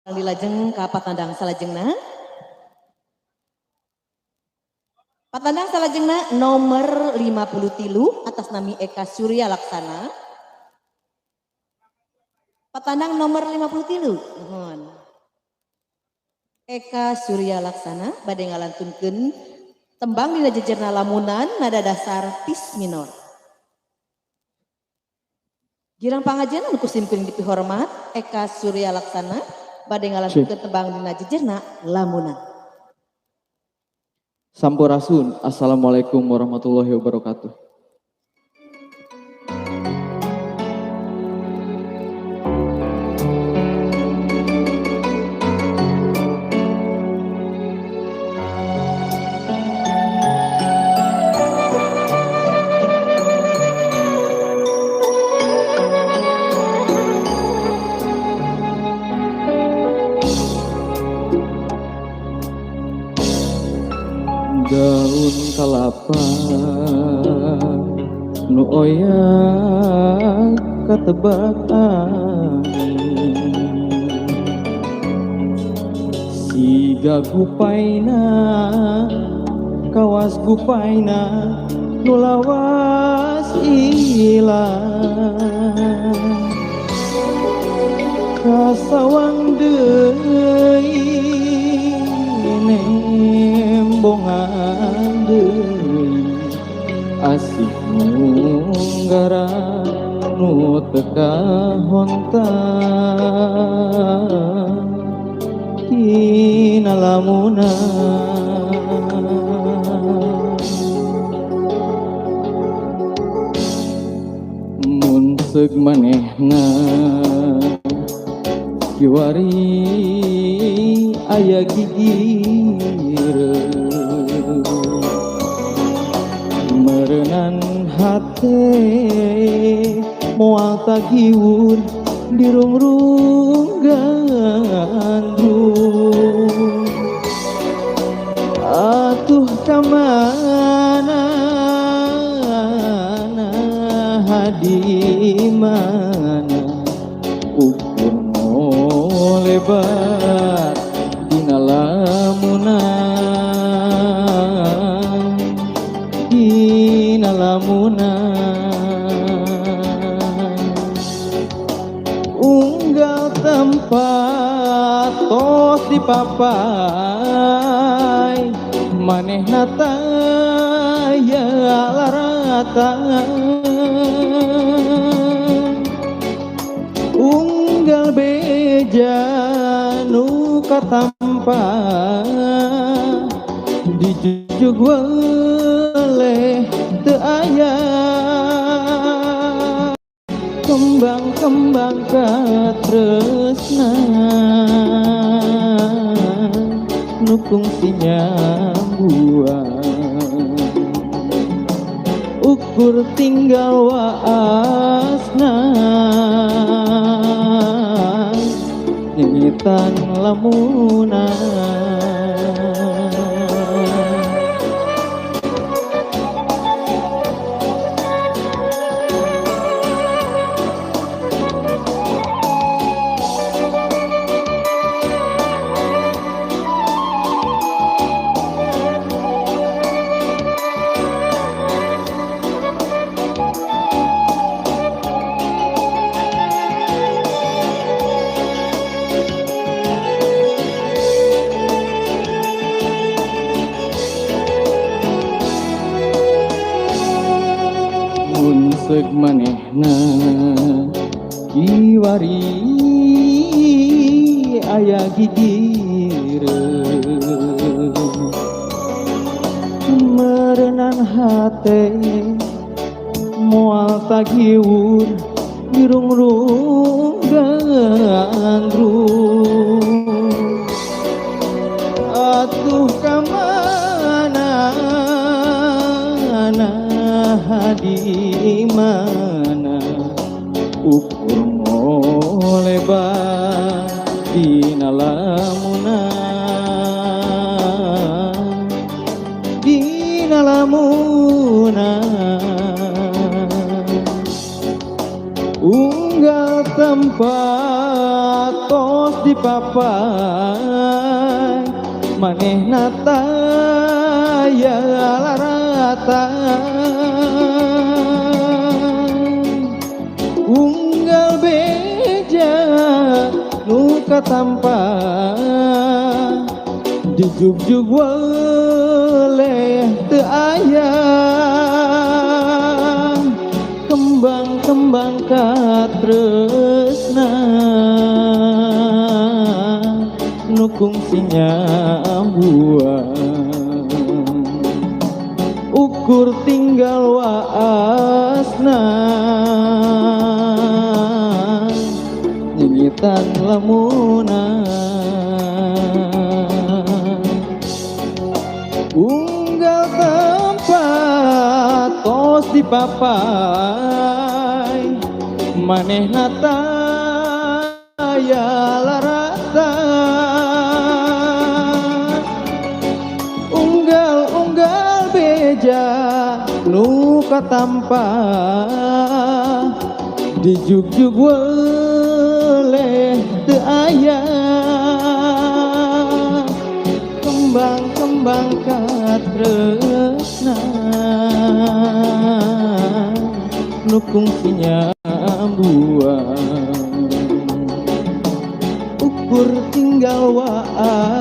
Dilajeng ka patandang salajengna. Patandang salajengna nomor 53 atas nami Eka Surya Laksana. Patandang nomor 53. Mohon. Eka Surya Laksana bade ngalantunkeun tembang dina jejerna lamunan nada dasar tis minor. Girang pangajian anu kusimkeun kitu hormat Eka Surya Laksana bade ngalantunkeun tembang dina jejerna lamunan. Sampurasun. Assalamualaikum warahmatullahi wabarakatuh. Daun kalapa nu oyak katebak angin, siga gupaina kawas gupaina nu lawas ilang, kasawang deui nembongan deui asih munggara nu teka hontang tina lamunan. Mun seug manehna kiwari aya gigireun meureunan hate moal tagiun dirungrung gandrung atuh kamana hadi mana ukur lebar dina lamunan, dina lamunan. Unggal tempat tos dipapai manehna taya laratan, unggal beja nu katampa dijujug weleh teu aya kembang-kembang katresna nu kungsi nyambuan ukur tinggal waasna nyanyitan lamunan. Seug manehna kiwari aya gigireun meureunan hate moal tagiun dirungrung gandrung atuh kamana hadi mana ukur molebar dina lamunan, dina lamunan. Unggal tempat tos di papai maneh nata ya larata unggal beja nu katampa di jugjug waleh teu aya kembang-kembang katresna nu kungsinya buang ukur tinggal waasna nyigitan lamunan unggal tempat tos di papai maneh nata ya larata unggal beja nu katampa di jugjug waleh teu aya kembang-kembang katresna nu kungsinya buang ukur tinggal waas